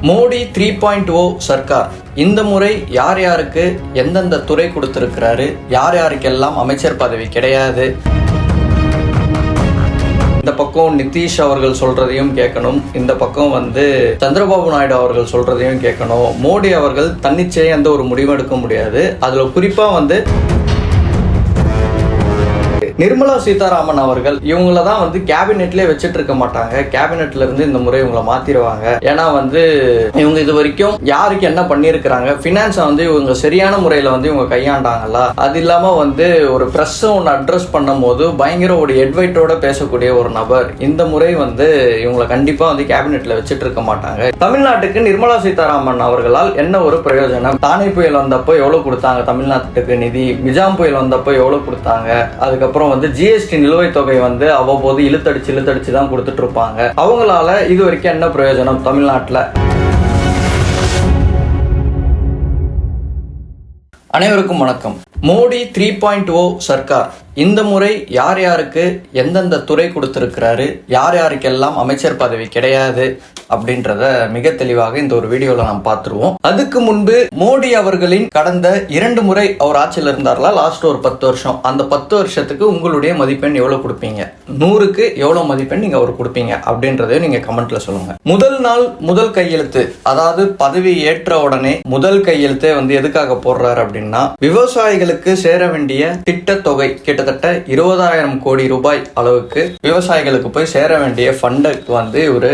மோடி 3.0 சர்க்கார் இந்த முறை யார் யாருக்கு எந்தெந்த துறை கொடுத்திருக்கிறாரு, யார் யாருக்கெல்லாம் அமைச்சர் பதவி கிடையாது. இந்த பக்கம் நிதிஷ் அவர்கள் சொல்றதையும் கேட்கணும், இந்த பக்கம் சந்திரபாபு நாயுடு அவர்கள் சொல்றதையும் கேட்கணும். மோடி அவர்கள் தன்னிச்சையே எந்த ஒரு முடிவு எடுக்க முடியாது. அதுல குறிப்பா நிர்மலா சீதாராமன் அவர்கள் இவங்கள தான் கேபினெட்லேயே வச்சுட்டு இருக்க மாட்டாங்க. கேபினெட்ல இருந்து இந்த முறை இவங்களை மாத்திருவாங்க. ஏன்னா இவங்க இது வரைக்கும் யாருக்கு என்ன பண்ணியிருக்கிறாங்க, பினான்ஸை இவங்க சரியான முறையில் இவங்க கையாண்டாங்களா, அது இல்லாம ஒரு பிரஸ் ஒன்று அட்ரஸ் பண்ணும் போது பயங்கர ஒரு எட்வைட்டோட பேசக்கூடிய ஒரு நபர். இந்த முறை இவங்களை கண்டிப்பா கேபினெட்ல வச்சுட்டு இருக்க மாட்டாங்க. தமிழ்நாட்டுக்கு நிர்மலா சீதாராமன் அவர்களால் என்ன ஒரு பிரயோஜனம்? தானே புயல் வந்தப்போ எவ்வளவு கொடுத்தாங்க தமிழ்நாட்டுக்கு நிதி, மிஜாம் புயல் வந்தப்போ எவ்வளவு கொடுத்தாங்க, அதுக்கப்புறம் ஜிஎஸ்டி நிலுவைத் தொகை அவ்வப்போது இழுத்தடிச்சு தான் கொடுத்துட்டு இருப்பாங்க. அவங்களால இது வரைக்கும் என்ன பிரயோஜனம் தமிழ்நாட்டுல? அனைவருக்கும் வணக்கம். மோடி 3.0 சர்க்கார் இந்த முறை யார் யாருக்கு எந்தெந்த துறை கொடுத்திருக்கிறாரு, யார் யாருக்கெல்லாம் அமைச்சர் பதவி கிடையாது அப்படின்றத மிக தெளிவாக இந்த ஒரு வீடியோல நாம் பார்த்துருவோம். அதுக்கு முன்பு மோடி அவர்களின் கடந்த 2 முறை அவர் ஆட்சியில் இருந்தார்களா, லாஸ்ட் ஒரு 10 வருஷம், அந்த 10 வருஷத்துக்கு உங்களுடைய மதிப்பெண் எவ்வளவு கொடுப்பீங்க, 100க்கு எவ்வளவு மதிப்பெண் நீங்க அவர் கொடுப்பீங்க அப்படின்றத நீங்க கமெண்ட்ல சொல்லுங்க. முதல் நாள் முதல் கையெழுத்து, அதாவது பதவி ஏற்ற உடனே முதல் கையெழுத்தே எதுக்காக போடுறாரு அப்படின்னா, விவசாயிகளுக்கு சேர வேண்டிய திட்ட தொகை கிட்டத்தட்ட 20,000 கோடி ரூபாய் அளவுக்கு விவசாயிகளுக்கு போய் சேர வேண்டிய ஃபண்டுக்கு ஒரு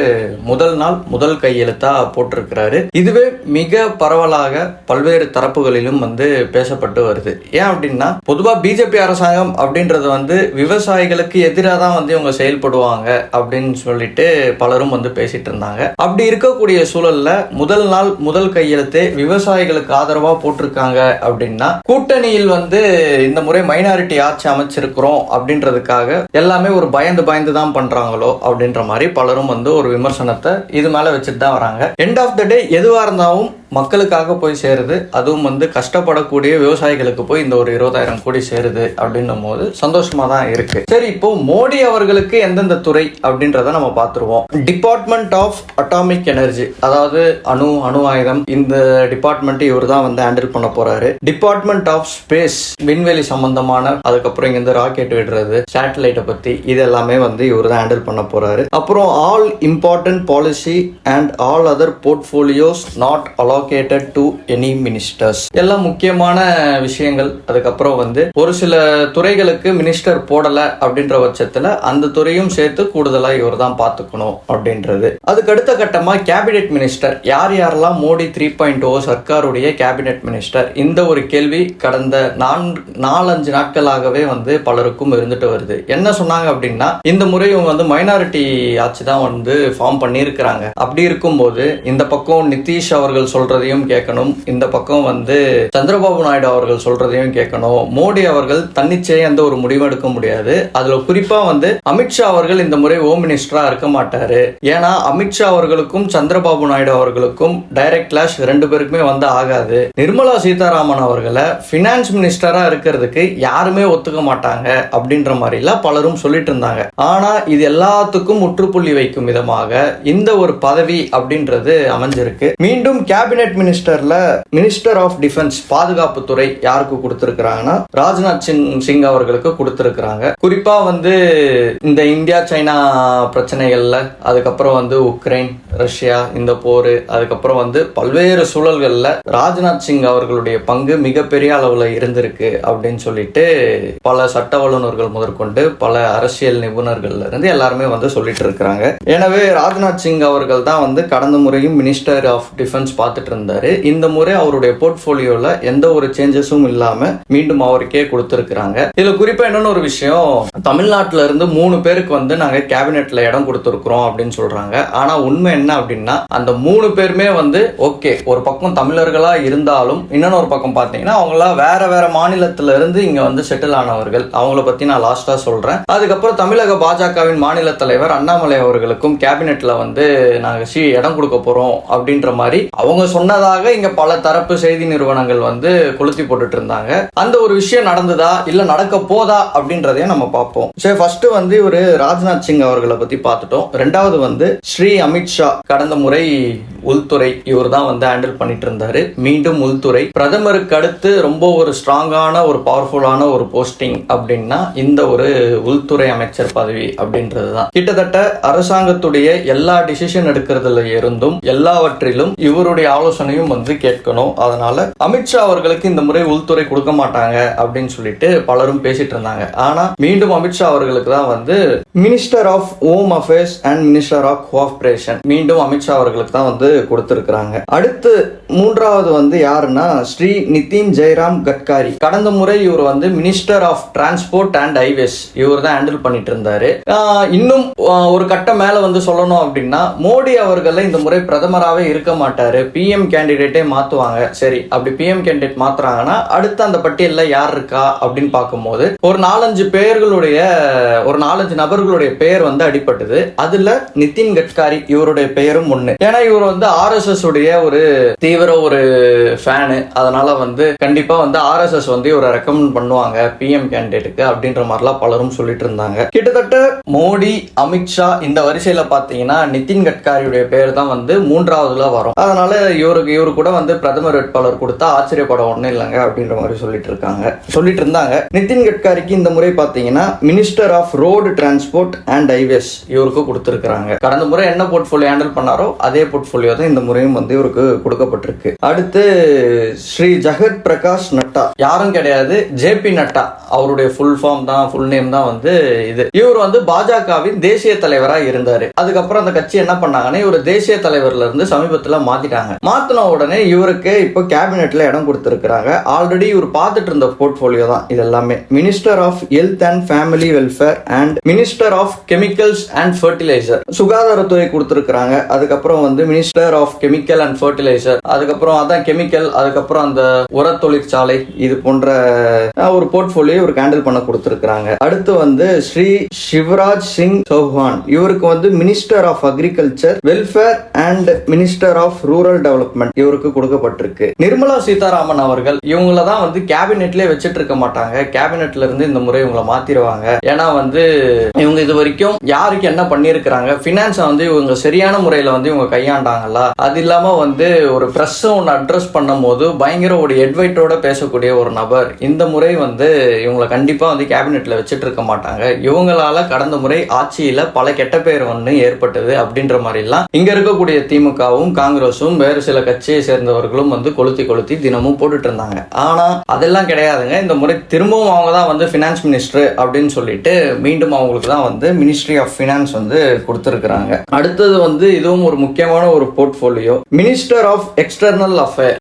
முதல் நாள் முதல் கையெழுத்தா போட்டிருக்கிறாரு. இதுவே மிக பரவலாக பல்வேறு தரப்புகளிலும் பேசப்பட்டு வருது. ஏன் அப்படின்னா, பொதுவா பிஜேபி அரசாங்கம் அப்படின்றது விவசாயிகளுக்கு எதிராக தான் இவங்க செயல்படுவாங்க அப்படின்னு சொல்லிட்டு பலரும் பேசிட்டு இருந்தாங்க. அப்படி இருக்கக்கூடிய சூழல்ல முதல் நாள் முதல் கையெழுத்தே விவசாயிகளுக்கு ஆதரவா போட்டிருக்காங்க அப்படின்னா, கூட்டணியில் இந்த முறை மைனாரிட்டி ஆட்சி அமைச்சிருக்கிறோம் அப்படின்றதுக்காக எல்லாமே ஒரு பயந்து தான் பண்றாங்களோ அப்படின்ற மாதிரி பலரும் ஒரு விமர்சனத்தை இது மேல வச்சுட்டு தான் வராங்க. எண்ட் ஆஃப் த டே எதுவா இருந்தாலும் மக்களுக்காக போய் சேருது, அதுவும் கஷ்டப்படக்கூடிய விவசாயிகளுக்கு போய் இந்த ஒரு 20,000 கோடி சேருது அப்படின்னும் போது சந்தோஷமா தான் இருக்கு. சரி, இப்போ மோடி அவர்களுக்கு எந்தெந்த துறை அப்படின்றத நம்ம பார்த்துருவோம். டிபார்ட்மெண்ட் ஆஃப் அட்டாமிக் எனர்ஜி, அதாவது அணு ஆயுதம், இந்த டிபார்ட்மெண்ட் இவர் தான் ஹேண்டில் பண்ண போறாரு. டிபார்ட்மெண்ட் ஆஃப் ஸ்பேஸ், விண்வெளி சம்பந்தமான, அதுக்கப்புறம் இங்க ராக்கெட் விடுறது, சேட்டலைட்டை பத்தி இது எல்லாமே இவர் தான் ஹேண்டில் பண்ண போறாரு. அப்புறம் all important policy and all other portfolios not allocated to any ministers, எல்லாம் முக்கியமான விஷயங்கள். அதுக்கப்புறம் ஒரு சில துறைகளுக்கு மினிஸ்டர் போடல அப்படின்ற பட்சத்துல அந்த துறையும் சேர்த்து கூடுதலா இவர் தான் பார்த்துக்கணும் அப்படின்றது. அதுக்கு அடுத்த கட்டமா கேபினெட் மினிஸ்டர், யார் யாரெல்லாம் மோடி 3.0 சர்க்காருடைய கேபினெட் மினிஸ்டர், இந்த ஒரு கேள்வி கடந்த 4-5 நாட்களாகவே பலருக்கும் இருந்துட்டு வருது. என்ன சொன்னாங்க அப்படின்னா, இந்த முறை இவங்க மைனாரிட்டி ஆட்சி தான் ஃபார்ம் பண்ணியிருக்கிறாங்க. அப்படி இருக்கும்போது இந்த பக்கம் நிதிஷ் அவர்கள் சொல்றதையும் கேட்கணும், இந்த பக்கம் சந்திரபாபு நாயுடு அவர்கள் சொல்றதையும் கேட்கணும். மோடி அவர்கள் தன்னிச்சையே எந்த ஒரு முடிவு எடுக்க முடியாது. அதுல குறிப்பா அமித்ஷா அவர்கள் இந்த முறை ஹோம் மினிஸ்டரா இருக்க மாட்டாரு. ஏன்னா அமித்ஷா அவர்களுக்கும் சந்திரபாபு நாயுடு அவர்களுக்கும் டைரக்ட் கிளாஷ் 2 பேருக்குமே ஆகாது. நிர்மலா சீதாராமன் அவர்களை பினான்ஸ் மினிஸ்டரா இருக்கிறதுக்கு யாருமே ஒத்துக்க மாட்டாங்க அப்படின்ற மாதிரி எல்லாம் பலரும் சொல்லிட்டு இருந்தாங்க. ஆனா இது எல்லாத்துக்கும் முற்றுப்புள்ளி வைக்கும் விதமாக இந்த ஒரு பதவி அப்படின்றது அமைஞ்சிருக்கு. மீண்டும் கேபினெட் மினிஸ்டர்ல மினிஸ்டர் ஆஃப் டிஃபென்ஸ், பாதுகாப்பு துறை யாருக்கு கொடுத்திருக்கிறாங்கன்னா, ராஜ்நாத் சிங் அவர்களுக்கு கொடுத்திருக்கிறாங்க. குறிப்பா இந்த இந்தியா சைனா பிரச்சனைகள்ல, அதுக்கப்புறம் உக்ரைன் ரஷ்யா இந்த போர், அதுக்கப்புறம் பல்வேறு சூழல்கள்ல ராஜ்நாத் சிங் அவர்களுடைய பங்கு மிகப்பெரிய அளவுல இருந்திருக்கு அப்படின்னு சொல்லிட்டு பல சட்ட வல்லுநர்கள் முதற்கொண்டு பல அரசியல் நிபுணர்கள் இருந்து எல்லாருமே சொல்லிட்டு இருக்கிறாங்க. எனவே ராஜ்நாத் சிங் அவர்கள் தான் கடந்த முறையும் மினிஸ்டர் ஆஃப் டிஃபென்ஸ் பார்த்துட்டு இருந்தாரு. இந்த முறை அவருடைய போர்ட்போலியோல எந்த ஒரு சேஞ்சஸும் இல்லாம மீண்டும் அவருக்கே கொடுத்திருக்கிறாங்க. இதுல குறிப்பா என்னன்னு ஒரு விஷயம், தமிழ்நாட்டுல இருந்து 3 பேருக்கு நாங்க கேபினெட்ல இடம் கொடுத்திருக்கிறோம் அப்படின்னு சொல்றாங்க. ஆனா உண்மை என்ன அப்படின்னா, அந்த 3 பேருமே ஓகே, ஒரு பக்கம் தமிழர்களா இருந்தாலும் இன்னொரு பக்கம் பாத்தீங்கன்னா அவங்களா வேற மாநிலத்தில இருந்து இங்க செட்டில் ஆனவர்கள். அவங்கள பத்தி நான் லாஸ்டா சொல்றேன். அதுக்கப்புறம் தமிழக பாஜகவின் மாநில தலைவர் அண்ணாமலை அவர்களுக்கும் கேபினெட்ல நாங்க இடம் கொடுக்க போறோம் அப்படின்ற மாதிரி அவங்க சொன்னதாக இங்க பல தரப்பு செய்தி நிறுவனங்கள் வந்து கொளுத்தி போட்டுட்டு இருந்தாங்க. அந்த ஒரு விஷயம் நடந்ததா இல்ல நடக்க போதா அப்படின்றதையும் நம்ம பார்ப்போம். சரி, ஃபர்ஸ்ட் வந்து இவரு ராஜ்நாத் சிங் அவர்களை பத்தி பார்த்துட்டோம். ரெண்டாவது வந்து ஸ்ரீ அமித்ஷா, கடந்த முறை உள்துறை இவர் தான் வந்து ஹேண்டில் பண்ணிட்டு இருந்தாரு. மீண்டும் உள்துறை பிரதமருக்கு அடுத்து ரொம்ப ஒரு ஸ்ட்ராங்கான ஒரு பவர்ஃபுல்லான ஒரு போஸ்டிங் அப்படின்னா இந்த ஒரு உள்துறை அமைச்சர் பதவி அப்படின்றதுதான். கிட்டத்தட்ட அரசாங்கத்துடைய எல்லா டிசிஷன் எடுக்கிறதுல இருந்தும் எல்லாவற்றிலும் இவருடைய ஆலோசனையும் வந்து கேட்கணும். அதனால அமித்ஷா அவர்களுக்கு இந்த முறை உள்துறை கொடுக்க மாட்டாங்க அப்படின்னு சொல்லிட்டு பலரும் பேசிட்டு இருந்தாங்க. ஆனா மீண்டும் அமித்ஷா அவர்களுக்கு தான் வந்து minister of home affairs and minister of cooperation மீண்டும் அமித்ஷா அவர்களுக்கு தான் வந்து கொடுத்திருக்கிறாங்க. அடுத்து மூன்றாவது வந்து யாருன்னா ஸ்ரீ நிதின் ஜெயராம் கட்காரி. கடந்த முறை இவர் வந்து minister of transport and highways இவர் தான் ஹேண்டில் பண்ணிட்டு இருந்தாரு. இன்னும் ஒரு கட்டம் மேல வந்து சொல்லணும் அப்படின்னா மோடி அவர்கள் இந்த முறை பிரதமராகவே இருக்க மாட்டாரு, பிஎம் கேண்டிடேட்டே மாத்துவாங்க. சரி, அப்படி பிஎம் கேண்டிடேட் மாத்துறாங்கன்னா அடுத்து அந்த பட்டியல்ல யார் இருக்கா அப்படின்னு பார்க்கும்போது ஒரு 4-5 நபர்களுடைய பெயர் வந்து அடிபட்டது. அதுல நிதின் கட்காரி இவருடைய பெயரும் ஒண்ணு. ஏன்னா இவர் வந்து RSS உடைய ஒரு தீவிர ஒரு ஃபேனு. அதனால வந்து கண்டிப்பா வந்து RSS வந்து இவரை ரெக்கமெண்ட் பண்ணுவாங்க பிஎம் கேண்டிடேட்டுக்கு அப்படின்ற மாதிரிலாம் பலரும் சொல்லிட்டு இருந்தாங்க. கிட்டத்தட்ட மோடி, அமித்ஷா இந்த வரிசையில பாத்தீங்கன்னா நிதின் கட்காரியுடைய பெயர் தான் வந்து 3வதுல வரும். அதனால இவரு கூட வந்து பிரதமர் வேட்பாளர் கொடுத்தா ஆச்சரியப்பட ஒண்ணு இல்லைங்க அப்படின்ற மாதிரி சொல்லிட்டு இருந்தாங்க. நிதின் கட்காரிக்கு இந்த முறை பாத்தீங்கன்னா minister off road transport and highways இவருக்கு கொடுத்திருக்காங்க. கடந்த முறை என்ன போர்ட்ஃபோலியோ ஹேண்டில் பண்ணாரோ அதே போர்ட்ஃபோலியோ தான் இந்த முறையும் வந்து இவருக்கு கொடுக்கப்பட்டிருக்கு. அடுத்து ஸ்ரீ ஜெகத் பிரகாஷ் நட்டா, யாரும் கிடையாது, ஜேபி நட்டா. அவருடைய ஃபுல் நேம் தான் வந்து இது. இவர் வந்து பாஜகவின் தேசிய தலைவராக இருந்தாரு. அதுக்கப்புறம் அந்த கட்சி என்ன பண்ணாங்கன்னா இவர் தேசிய தலைவர்ல இருந்து சமீபத்தில் மாத்தின உடனே இவருக்கு இப்போ கேபினெட்ல இடம் கொடுத்திருக்கிறாங்க. ஆல்ரெடி இவர் பார்த்துட்டு இருந்த போர்ட்ஃபோலியோ தான் இது எல்லாமே. Minister of health and family welfare and minister of chemicals and fertiliser, சுகாதாரத்துறை கொடுத்திருக்கிறாங்க. அதுக்கப்புறம் வந்து minister of chemical and fertiliser, அதுக்கப்புறம் அதான் கெமிக்கல், அதுக்கப்புறம் அந்த உர தொழிற்சாலை, இது போன்ற ஒரு போர்ட்ஃபோலியோ இவருக்கு ஹேண்டில் பண்ண கொடுத்திருக்கிறாங்க. அடுத்து வந்து ஸ்ரீ சிவராஜ் சிங் சௌஹான், இவருக்கு வந்து minister of agriculture, welfare and minister of rural development இவருக்கு கொடுக்கப்பட்டிருக்கு. நிர்மலா சீதாராமன் அவர்கள் இவங்கள தான் வந்து கேபினெட்லேயே வச்சிட்டு இருக்க மாட்டாங்க. கேபினெட்ல இருந்து இந்த முறை இவங்களை மாத்திருவாங்க. ஏன்னா வந்து இவங்க இது வரைக்கும் யாருக்கு என்ன பண்ணிருக்கிறாங்க, பினான்ஸை வந்து இவங்க சரியான முறையில வந்து இவங்க கையாண்டாங்களா, அது இல்லாம வந்து ஒரு பிரஸ் ஒன்று அட்ரஸ் பண்ணும் போது பயங்கர ஒரு எட்வைட்டோட பேசக்கூடிய ஒரு நபர். இந்த முறை வந்து இவங்களை கண்டிப்பா வந்து கேபினெட்ல வச்சிட்டு இருக்க மாட்டாங்க. இவங்களால கடந்த முறை ஆட்சியில பல கெட்ட பேர் ஒன்று ஏற்பட்டது அப்படின்ற மாதிரி எல்லாம் இங்க இருக்கக்கூடிய திமுகவும் காங்கிரஸும் வேறு சில கட்சியை சேர்ந்தவர்களும் வந்து கொளுத்தி தினமும் போட்டுட்டு இருந்தாங்க. ஆனா அதெல்லாம் கிடையாதுங்க. இந்த முறை திரும்பவும் அவங்க தான் வந்து பினான்ஸ் மினிஸ்டர் அப்படின்னு சொல்லிட்டு மீண்டும் அவங்களுக்கு தான் வந்து மினிஸ்ட்ரி ஆஃப் பினான்ஸ் வந்து கொடுத்திருக்கிறாங்க. அடுத்தது வந்து இதுவும் ஒரு முக்கியமான ஒரு portfolio, minister of external affair,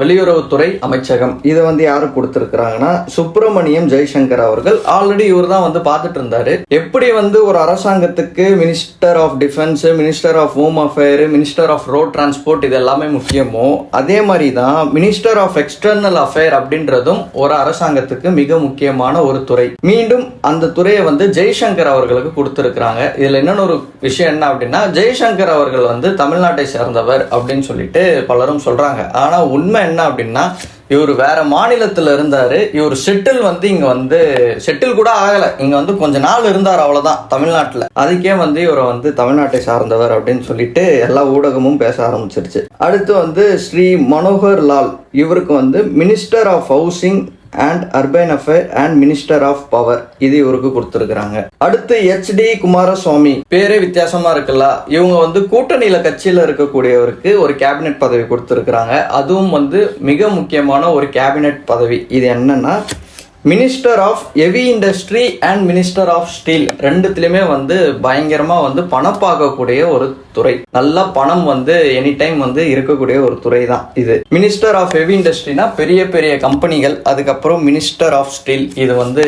வெளியுறவுத்துறை அமைச்சகம். இதை வந்து யாரு கொடுத்திருக்கிறாங்கன்னா சுப்பிரமணியம் ஜெய்சங்கர் அவர்கள். ஆல்ரெடி இவர் தான் வந்து பார்த்துட்டு இருந்தாரு எப்படி வந்து ஒரு அரசாங்கத்துக்கு minister of defence, minister of home affair, minister of road transport இது எல்லாமே முக்கியமோ அதே மாதிரி தான் மினிஸ்டர் ஆஃப் எக்ஸ்டர்னல் அஃபேர் அப்படின்றதும் ஒரு அரசாங்கத்துக்கு மிக முக்கியமான ஒரு துறை. மீண்டும் அந்த துறையை வந்து ஜெய்சங்கர் அவர்களுக்கு கொடுத்திருக்கிறாங்க. இதுல இன்னொரு ஒரு விஷயம் என்ன அப்படின்னா ஜெய்சங்கர் அவர்கள் வந்து தமிழ்நாட்டை சேர்ந்தவர் அப்படின்னு சொல்லிட்டு பலரும் சொல்றாங்க. ஆனா உண்மை என்ன அப்படின்னா இவர் வேற மாநிலத்தில் இருந்தாரு. இவர் செட்டில் வந்து இங்க வந்து செட்டில் கூட ஆகல, இங்க வந்து கொஞ்ச நாள் இருந்தார், அவ்வளவுதான் தமிழ்நாட்டுல. அதுக்கே வந்து இவரை வந்து தமிழ்நாட்டை சார்ந்தவர் அப்படின்னு சொல்லிட்டு எல்லா ஊடகமும் பேச ஆரம்பிச்சிருச்சு. அடுத்து வந்து ஸ்ரீ மனோகர் லால், இவருக்கு வந்து minister of housing and urban affair and minister of power இது இவருக்கு கொடுத்திருக்கிறாங்க. அடுத்து HD குமாரசுவாமி, பேரே வித்தியாசமா இருக்குல்ல. இவங்க வந்து கூட்டணியில கட்சியில இருக்கக்கூடியவருக்கு ஒரு கேபினெட் பதவி கொடுத்திருக்கிறாங்க. அதுவும் வந்து மிக முக்கியமான ஒரு கேபினெட் பதவி. இது என்னன்னா minister of heavy industry and minister of steel, ரெண்டுத்திலுமே வந்து பயங்கரமா வந்து பணம் பார்க்கக்கூடிய ஒரு துறை. நல்ல பணம் வந்து எனி டைம் வந்து இருக்கக்கூடிய ஒரு துறை தான் இது. மினிஸ்டர் ஆஃப் ஹெவி இண்டஸ்ட்ரினா பெரிய பெரிய கம்பெனிகள். அதுக்கப்புறம் மினிஸ்டர் ஆஃப் ஸ்டீல், இது வந்து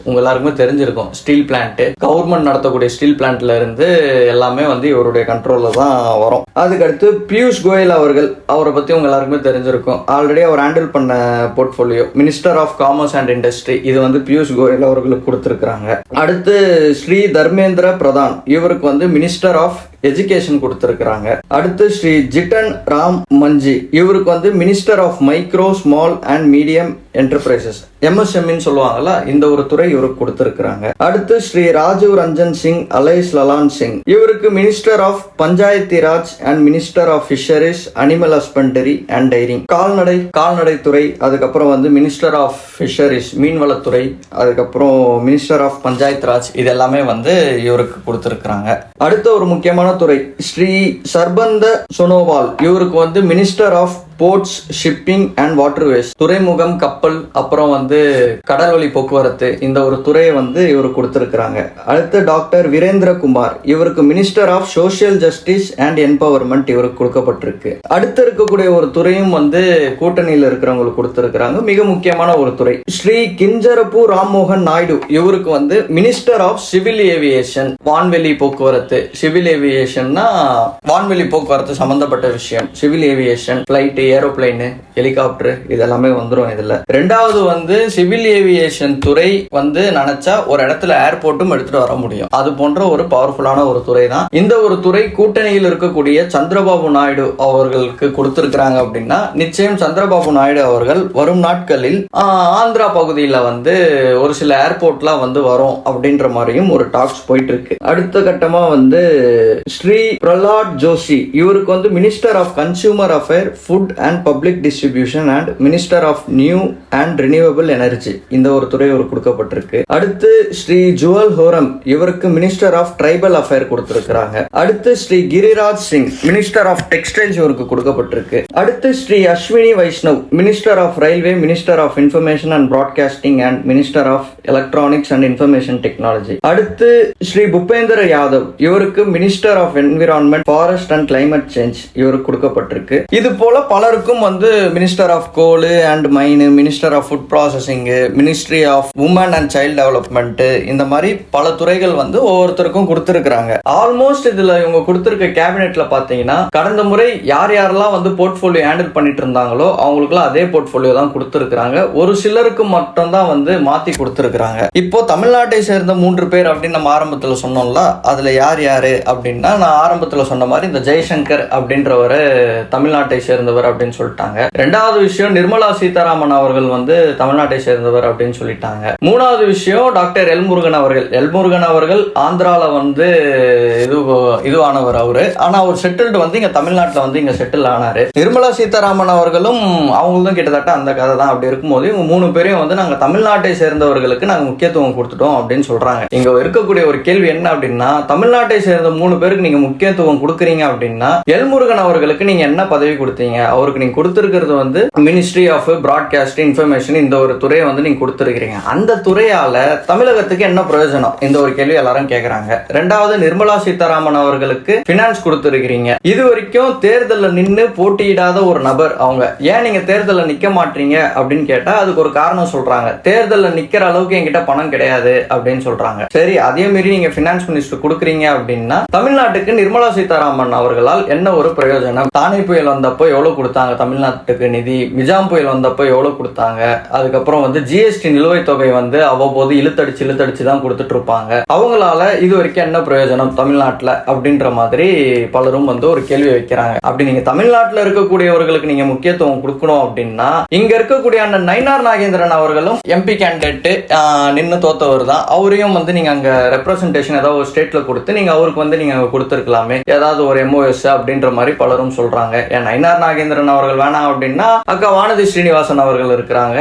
உங்க எல்லாருக்குமே தெரிஞ்சிருக்கும். ஸ்டீல் பிளான்ட், கவர்மெண்ட் நடத்தக்கூடிய ஸ்டீல் பிளான்ட்ல இருந்து எல்லாமே வந்து இவருடைய கண்ட்ரோல்ல தான் வரும். அதுக்கடுத்து பியூஷ் கோயல் அவர்கள், அவரை பத்தி உங்க எல்லாருக்குமே தெரிஞ்சிருக்கும். ஆல்ரெடி அவர் ஹேண்டில் பண்ண portfolio minister of commerce and industry, இது வந்து பியூஷ் கோயல் அவர்களுக்கு கொடுத்திருக்கிறாங்க. அடுத்து ஸ்ரீ தர்மேந்திர பிரதான், இவருக்கு வந்து மினிஸ்டர் ஆஃப் எஜுகேஷன் கொடுத்திருக்கிறாங்க. அடுத்து ஸ்ரீ ஜிட்டன் ராம் மஞ்சி, இவருக்கு வந்து minister of micro small and medium enterprises, MSME சொல்லுவாங்கல்ல, இந்த ஒரு துறை இவருக்கு கொடுத்திருக்கிறாங்க. அடுத்து ஸ்ரீ ராஜீவ் ரஞ்சன் சிங் அலைஸ் லலான் சிங், இவருக்கு minister of Panchayati Raj and minister of fisheries, animal husbandry and dairying, கால்நடை துறை, அதுக்கப்புறம் வந்து மினிஸ்டர் ஆஃப் ஃபிஷரிஸ் மீன்வளத்துறை, அதுக்கப்புறம் மினிஸ்டர் ஆஃப் பஞ்சாயத் ராஜ், இது எல்லாமே வந்து இவருக்கு கொடுத்திருக்கிறாங்க. அடுத்த ஒரு முக்கியமான துறை ஸ்ரீ சர்பந்த சோனோவால், இவருக்கு வந்து minister of ports, shipping and waterways, துறைமுகம், கப்பல், அப்புறம் வந்து கடல்வழி போக்குவரத்து, இந்த ஒரு துறையை வந்து இவர் கொடுத்திருக்கிறாங்க. அடுத்து டாக்டர் வீரேந்திர குமார், இவருக்கு minister of social justice and empowerment இவருக்கு கொடுக்கப்பட்டிருக்கு. அடுத்து இருக்கக்கூடிய ஒரு துறையும் வந்து கூட்டணியில் இருக்கிறவங்களுக்கு கொடுத்திருக்கிறாங்க. மிக முக்கியமான ஒரு துறை ஸ்ரீ கிஞ்சரப்பு ராம்மோகன் நாயுடு, இவருக்கு வந்து மினிஸ்டர் ஆஃப் சிவில் ஏவியேஷன், வான்வெளி போக்குவரத்து. சிவில் ஏவியேஷன்னா வான்வெளி போக்குவரத்து சம்பந்தப்பட்ட விஷயம். Civil aviation, flight, aeroplane, helicopter, இதெல்லாமே வந்துடும் இதுல. ரெண்டாவது வந்து சிவில் ஏவியேஷன் துறை வந்து நினைச்சா ஒரு இடத்துல ஏர்போர்ட்டும் எடுத்துட்டு வர முடியும். அது போன்ற ஒரு பவர்ஃபுல்லான ஒரு துறை தான். இந்த ஒரு துறை கூட்டணியில் இருக்கக்கூடிய சந்திரபாபு நாயுடு அவர்களுக்கு கொடுத்திருக்கிறாங்க அப்படின்னா நிச்சயம் சந்திரபாபு நாயுடு அவர்கள் வரும் நாட்களில் ஆந்திரா பகுதியில வந்து ஒரு சில ஏர்போர்ட்லாம் வந்து வரும் அப்படின்ற மாதிரியும் ஒரு டாக்ஸ் போயிட்டு இருக்கு. அடுத்த கட்டமா வந்து ஸ்ரீ பிரலாட் ஜோஷி, இவருக்கு வந்து minister of consumer affair, food and public distribution and minister of new and renewable energy, இந்த ஒரு துறை இவருக்கு கொடுக்கப்பட்டிருக்கு. அடுத்து ஸ்ரீ ஜுவல் ஹோரம், இவருக்கு மினிஸ்டர் ஆஃப் ட்ரைபல் அஃபேர் கொடுத்திருக்கிறாங்க. அடுத்து Shri Giriraj Singh, minister of textiles இவருக்கு கொடுக்கப்பட்டிருக்கு. அடுத்து Shri Ashwini Vaishnaw, minister of railway, minister of information and broadcasting and minister of electronics and information technology. அடுத்து ஸ்ரீ பூபேந்திர யாதவ், இவருக்கு minister of environment, forest and climate change இவருக்கு கொடுக்கப்பட்டிருக்கு. இது போல பலருக்கும் வந்து minister of coal and mine, minister of food processing, ministry of women and child development, இந்த மாதிரி பல துறைகள் வந்து ஒவ்வொருத்தருக்கும் கொடுத்திருக்கிறாங்க. ஆல்மோஸ்ட் இதுல இவங்க கொடுத்திருக்க கேபினெட்ல பாத்தீங்கன்னா கடந்த முறை யார் யாரெல்லாம் வந்து போர்ட்போலியோ ஹேண்டில் பண்ணிட்டு இருந்தாங்களோ அவங்களுக்குலாம் அதே போர்ட்போலியோ தான் கொடுத்திருக்கிறாங்க. ஒரு சிலருக்கு மட்டும் தான் வந்து மாத்தி கொடுத்திருக்கிறாங்க. இப்போ தமிழ்நாட்டை சேர்ந்த 3 பேர் அப்படின்னு நம்ம ஆரம்பத்துல சொன்னோம்ல, அதுல யார் யாரு அப்படின்னா நான் ஆரம்பத்துல சொன்ன மாதிரி இந்த ஜெய்சங்கர் அப்படின்றவரு தமிழ்நாட்டை சேர்ந்தவர் அப்படின்னு சொல்லிட்டாங்க. ரெண்டாவது விஷயம் நிர்மலா சீதாராமன் அவர்கள் வந்து தமிழ்நாட்டை சேர்ந்தவர் அப்படின்னு சொல்லிட்டாங்க. மூணாவது விஷயம் டாக்டர் எல்முருகன் அவர்கள் ஆந்திரால வந்து இதுவானவர் அவரு. ஆனா அவர் செட்டில்டு வந்து இங்க தமிழ்நாட்டுல வந்து இங்க செட்டில் ஆனாரு. நிர்மலா சீதாராமன் அவர்களும் அவங்களும் கிட்டத்தட்ட அந்த கதை தான். அப்படி இருக்கும்போது இவங்க 3 பேரையும் வந்து நாங்க தமிழ்நாட்டை சேர்ந்தவர்களுக்கு நாங்க முக்கியத்துவம் கொடுத்துட்டோம் அப்படின்னு சொல்றாங்க. இங்க இருக்கக்கூடிய ஒரு கேள்வி என்ன அப்படின்னா, தமிழ்நாட்டை சேர்ந்த 3 பேருக்கு நீங்க முக்கியத்துவம் கொடுக்குறீங்க அப்படின்னா எல்முருகன் அவர்களுக்கு நீங்க என்ன பதவி கொடுத்தீங்க? அவருக்கு நீங்க கொடுத்திருக்கிறது வந்து மினிஸ்ட்ரி ஆஃப் பிராட்காஸ்ட் இன்ஃபர்மேஷன், இந்த ஒரு துறையை வந்து நீங்க கொடுத்திருக்கீங்க. அந்த துறையால தமிழகத்துக்கு என்ன பிரயோஜனம்? இந்த ஒரு கேள்வி எல்லாரும் கேக்குறாங்க. ரெண்டாவது நிர்மலா சீதாராமன் அவர்களுக்கு பினான்ஸ் கொடுத்திருக்கிறீங்க. இது வரைக்கும் தேர்தல்ல நின்னு போட்டியிடாத ஒரு நபர் அவங்க. ஏன் நீங்க தேர்தல்ல நிக்க மாட்டீங்க அப்படின்னு கேட்டா அதுக்கு ஒரு காரணம் சொல்றாங்க. தேர்தல்ல நிக்கிற அளவுக்கு என்கிட்ட பணம் கிடையாது அப்படின்னு சொல்றாங்க. சரி, அதே மாதிரி நீங்க பினான்ஸ் மினிஸ்டர் கொடுக்குறீங்க அப்படின்னா தமிழ்நாட்டுக்கு நிர்மலா சீதாராமன் அவர்களால் என்ன ஒரு பிரயோஜனம்? தானே புயல் வந்தப்போ எவ்வளவு கொடுத்தாங்க தமிழ்நாட்டுக்கு நிதி? மிஜாம் புயல் வந்தப்போ எவ்வளவு கொடுத்தாங்க? அதுக்கப்புறம் வந்து ஜிஎஸ்டி நிலுவைத் தொகை வந்து அவ்வப்போது இழுத்தடிச்சு தான் கொடுத்துட்டு இருப்பாங்க. அவங்களால இது வரைக்கும் என்ன பிரயோஜனம் தமிழ்நாட்டுல அப்படின்ற மாதிரி பலரும் வந்து ஒரு கேள்வி வைக்கிறாங்க. அப்படி நீங்க தமிழ்நாட்டுல இருக்கக்கூடியவர்களுக்கு நீங்க முக்கியத்துவம் கொடுக்கணும் அப்படின்னா இங்க இருக்கக்கூடிய அண்ணன் நயினார் நாகேந்திரன் அவர்களும் MP கேண்டிடேட் நின்று தோத்தவர் தான். அவரையும் வந்து நீங்க அங்க ரெப்ரசன்டேஷன் ஏதாவது ஒரு ஸ்டேட்ல கொடுத்து நீங்க அவருக்கு வந்து நீங்க கொடுத்திருக்கலாமே, ஏதாவது ஒரு MOS அப்படின்ற மாதிரி பலரும் சொல்றாங்க. நயினார் நாகேந்திரன் அவர்கள் வேணாம் அப்படின்னா அக்கா வானதி ஸ்ரீனிவாசன் அவர்கள் இருக்கிறாங்க,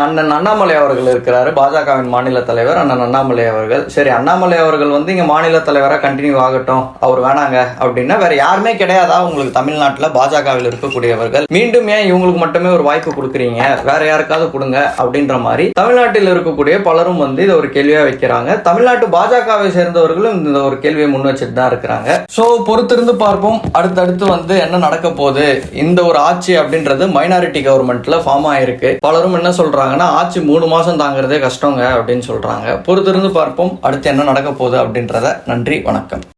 அண்ணன் அண்ணாமலை அவர்கள் இருக்கிறாரு, பாஜகவின் மாநில தலைவர் அண்ணன் அண்ணாமலை அவர்கள். சரி, அண்ணாமலை அவர்கள் வந்து இங்க மாநில தலைவரா கண்டினியூ ஆகட்டும், அவர் வேணாங்க அப்படின்னா வேற யாருமே கிடையாதா உங்களுக்கு தமிழ்நாட்டுல பாஜகவில் இருக்கக்கூடியவர்கள்? மீண்டும் ஏன் இவங்களுக்கு மட்டுமே ஒரு வாய்ப்பு கொடுக்குறீங்க? வேற யாருக்காவது கொடுங்க அப்படின்ற மாதிரி தமிழ்நாட்டில் இருக்கக்கூடிய பலரும் வந்து இதை ஒரு கேள்வியா வைக்கிறாங்க. தமிழ்நாட்டு பாஜகவை சேர்ந்தவர்களும் இந்த ஒரு கேள்வியை முன் வச்சுட்டு தான் இருக்கிறாங்க. சோ பொறுத்திருந்து பார்ப்போம் அடுத்தடுத்து வந்து என்ன நடக்க போகுது. இந்த ஒரு ஆட்சி அப்படின்றது மைனாரிட்டி கவர்மெண்ட்ல ஃபார்ம் ஆயிருக்கு. பலரும் என்ன சொல்றாங்கன்னா ஆட்சி 3 மாசம் தாங்கிறதே கஷ்டங்க அப்படின்னு சொல்றாங்க. பொறுத்திருந்து பார்ப்போம் அடுத்து என்ன நடக்க போகுது அப்படின்றத. நன்றி, வணக்கம்.